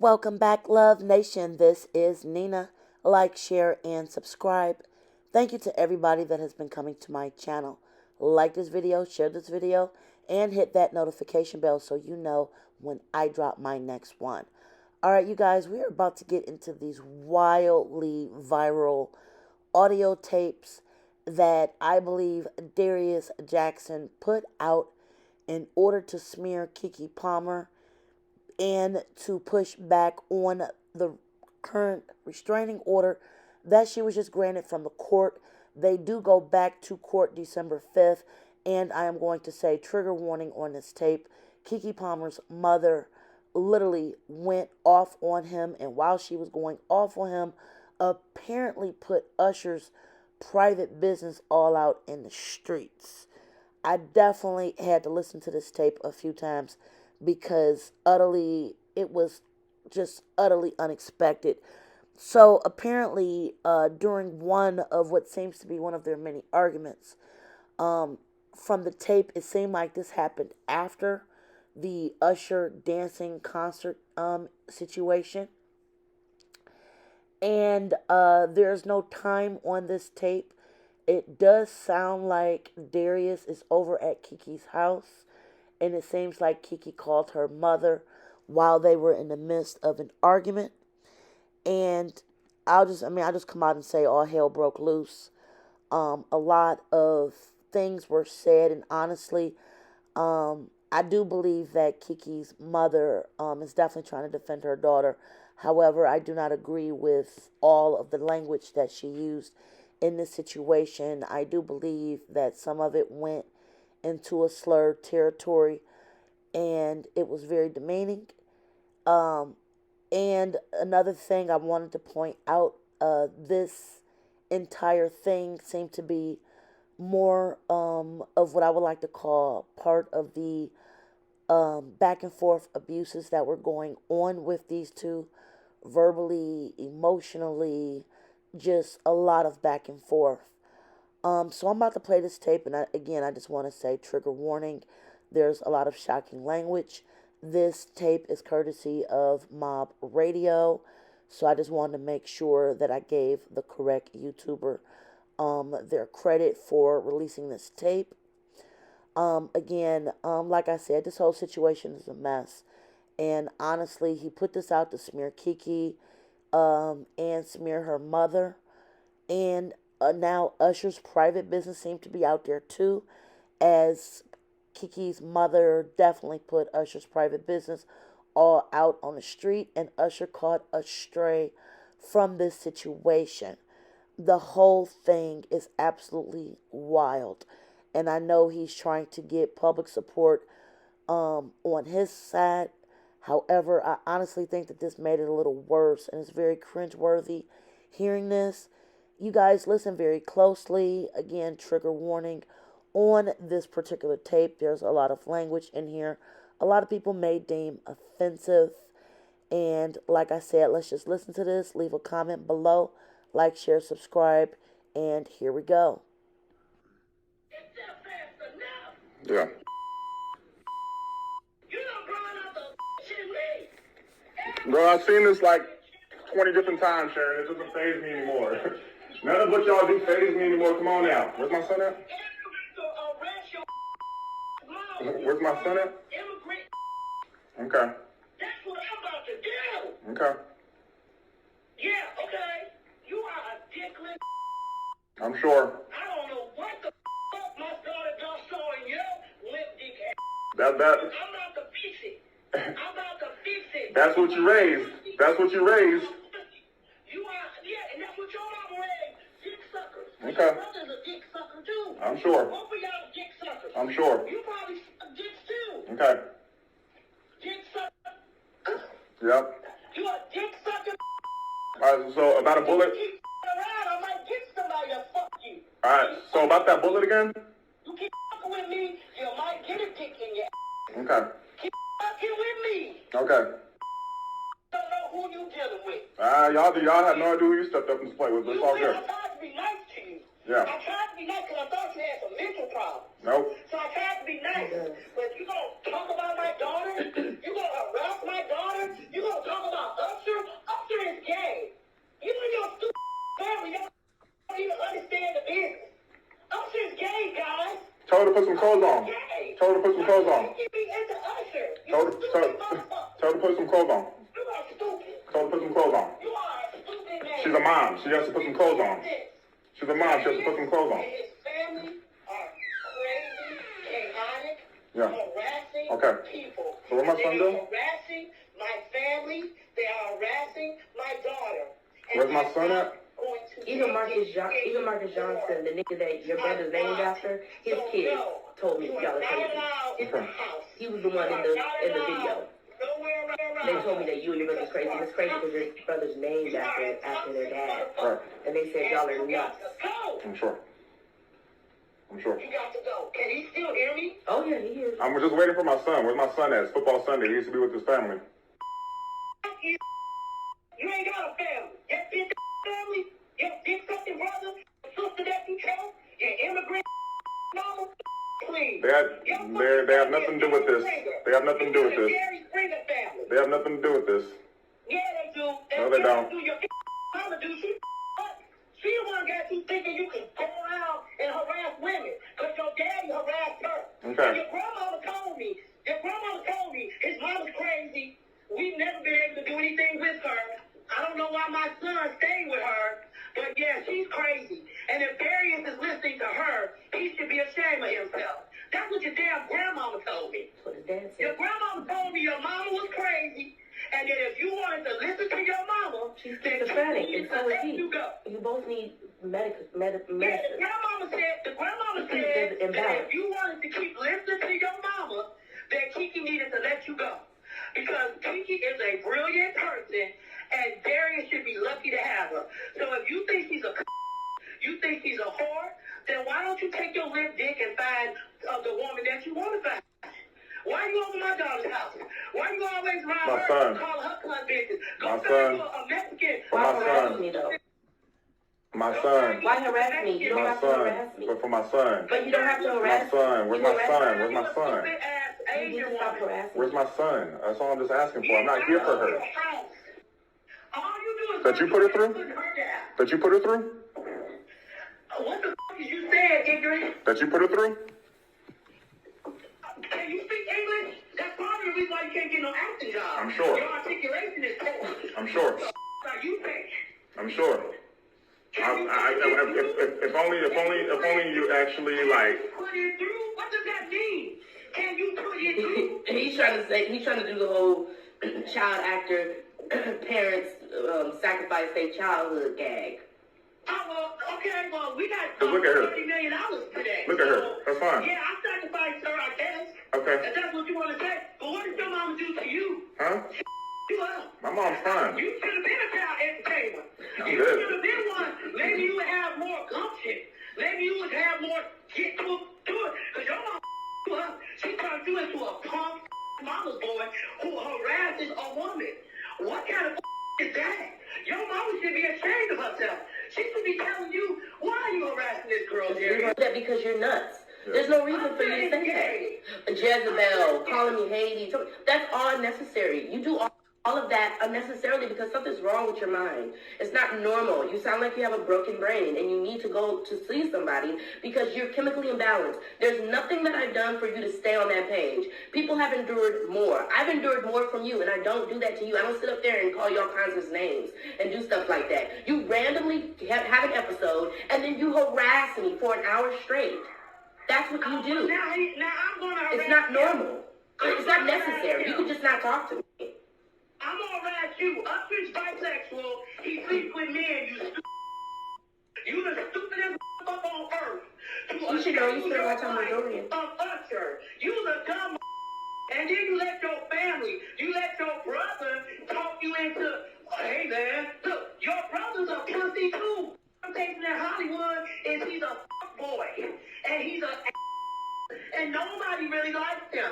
Welcome back, Love Nation. This is Nina. Like, share, and subscribe. Thank you to everybody that has been coming to my channel. Like this video, share this video, and hit that notification bell so you know when I drop my next one. Alright, you guys, we are about to get into these wildly viral audio tapes that I believe Darius Jackson put out in order to smear Keke Palmer and to push back on the current restraining order that she was just granted from the court. They do go back to court December 5th, and I am going to say trigger warning on this tape. Keke Palmer's mother literally went off on him, and while she was going off on him, apparently put Usher's private business all out in the streets. I definitely had to listen to this tape a few times because it was just utterly unexpected. So apparently, during one of what seems to be one of their many arguments, from the tape, it seemed like this happened after the Usher dancing concert situation. And there's no time on this tape. It does sound like Darius is over at Keke's house, and it seems like Keke called her mother while they were in the midst of an argument. And I'll just come out and say all hell broke loose. A lot of things were said, and honestly, I do believe that Keke's mother is definitely trying to defend her daughter. However, I do not agree with all of the language that she used in this situation. I do believe that some of it went into a slurred territory, and it was very demeaning. And another thing I wanted to point out, this entire thing seemed to be more of what I would like to call part of the back and forth abuses that were going on with these two, verbally, emotionally, just a lot of back and forth. So I'm about to play this tape, and I just want to say trigger warning. There's a lot of shocking language. This tape is courtesy of Mob Radio, so I just wanted to make sure that I gave the correct YouTuber their credit for releasing this tape. Like I said, this whole situation is a mess, and honestly, he put this out to smear Keke and smear her mother, and now Usher's private business seemed to be out there too, as Keke's mother definitely put Usher's private business all out on the street, and Usher caught a stray from this situation. The whole thing is absolutely wild, and I know he's trying to get public support on his side. However, I honestly think that this made it a little worse, and it's very cringeworthy hearing this. You guys listen very closely. Again, trigger warning on this particular tape. There's a lot of language in here a lot of people may deem offensive. And like I said, let's just listen to this. Leave a comment below. Like, share, subscribe. And here we go. Yeah. Bro, I've seen this like 20 different times, Sharon. It doesn't faze me anymore. None of what y'all do faze me anymore. Come on now. Where's my son at? Where's my son at? Okay. That's what I'm about to do. Okay. Yeah, okay. You are a dickless. I'm sure. I don't know what the fuck my daughter done saw in your lip dick ass. That. I'm about to fix it. I'm about to fix it. That's what you raised. That's what you raised. You are, yeah, and that's what your mama raised. Dick suckers. Okay. Your brother's a dick sucker too. I'm sure. Both of y'all dick suckers. I'm sure. You probably suck dicks too. Okay. Dick sucker. Yep. You a dick sucker. Alright, so about a bullet. You keep around, I might get somebody to fuck you. Alright, so about that bullet again? You keep fucking with me, you might get a dick in your ass. Okay. Keep fucking with me. Okay. Don't know who you dealing with. Y'all have no idea who you stepped up and play with, but it's all good. I tried to be nice to you. Yeah. I tried to be nice because I thought you had some mental problems. Nope. So I tried to be nice. But you gonna talk about my daughter? You gonna harass my daughter? You gonna talk about Tell her to put some clothes on. Tell her to put some clothes on. Tell her to put some clothes on. Tell her to put some clothes on. She's a mom. She has to put some clothes on. She's a mom. She has to put some clothes on. Yeah. Okay. So what my son do? Harassing my family. They are harassing my daughter. Where's my son at? Even Marcus Johnson, the nigga that your brother's named after, his kids told me y'all are crazy. Okay. He was the one in the video. They told me that you and your brother's crazy. It's crazy because your brother's named after their dad. Right. And they said y'all are nuts. I'm sure. I'm sure. You got to go. Can he still hear me? Oh yeah, he hears. I'm just waiting for my son. Where's my son at? It's football Sunday. He used to be with his family. You ain't got a family. Your bitch family, your dick sucking brother, sister that you chose, your immigrant mama, please. They have nothing to do with this. They have nothing to do with this. They have nothing to do with this. Yeah, they do. No, they don't. Your mama do. She the one got you thinking you can go around and harass women because your daddy harassed her. Okay. And your grandmama told me his mama's crazy. We've never been able to do anything with her. I don't know why my son stayed with her, but yeah, she's crazy. And if Darius is listening to her, he should be ashamed of himself. That's what your damn grandmama told me. That's what his dad Your said. grandmama told me your mama was crazy, and that if you wanted to listen to your mama, She's then schizophrenic, she and so is let he. you go. You both need medicine. Yeah, the grandmama said that if you wanted to keep listening to your mama, then Keke needed to let you go. Because Keke is a brilliant person, and Darius should be lucky to have her. So if you think she's you think she's a whore, then why don't you take your limp dick and find the woman that you want to find? Why you over my daughter's house? Why you always around My her son. calling her cunt bitches? Go My find son. you a Mexican. For my son. Me though. My son. Why harass me? You don't My have to son. harass me. But for my son. But you don't have to My harass me. son. Where's my son? Where's my son? You need to stop harassing Where's me. my son? That's all I'm just asking for. I'm not here for her. All you do is That you put her through? putting her down. That you put her through? What the fuck is you saying, ignorant? That you put her through? Can you speak English? That's part of the reason why you can't get no acting job. I'm sure. Your articulation is poor. I'm sure. What the are you think? I'm sure. If only you actually like. Put it through? What does that mean? Can you put it through? He's trying to do the whole child actor parents sacrifice their childhood gag. Oh, well, okay, well, we got Look at her. $30 million today. Look at her. That's fine. Yeah, I sacrificed her, I guess. Okay. If that's what you want to say. But what did your mama do to you? Huh? You up. My mom's fine. You should have been a child entertainer. I'm You good. should have been one. Maybe you would have more gumption. Maybe you would have more get to it. Because your mama you up. She turned you into a punk mama's boy who harasses a woman. What kind of is that? Your mama should be ashamed of herself. She should be telling you, why are you harassing this girl, Jerry? That because you're nuts. There's no reason for you to say that. Jezebel, calling me Haiti. That's all unnecessary. You do all of that unnecessarily because something's wrong with your mind. It's not normal. You sound like you have a broken brain and you need to go to see somebody because you're chemically imbalanced. There's nothing that I've done for you to stay on that page. People have endured more. I've endured more from you, and I don't do that to you. I don't sit up there and call you all kinds of names and do stuff like that. You randomly have an episode and then you harass me for an hour straight. That's what you do. Now I'm going to harass It's not you. normal. It's not necessary. You can just not talk to me. I'm gonna harass you. Usher's bisexual. He sleeps with men. You the stupidest fuck on earth. You should know you spend my time with Dorian. Usher. You the dumb. And then you let your family, you let your brother talk you into, hey man, look, your brother's a pussy too. I'm taking in Hollywood is he's a fuck boy. And he's and nobody really likes him.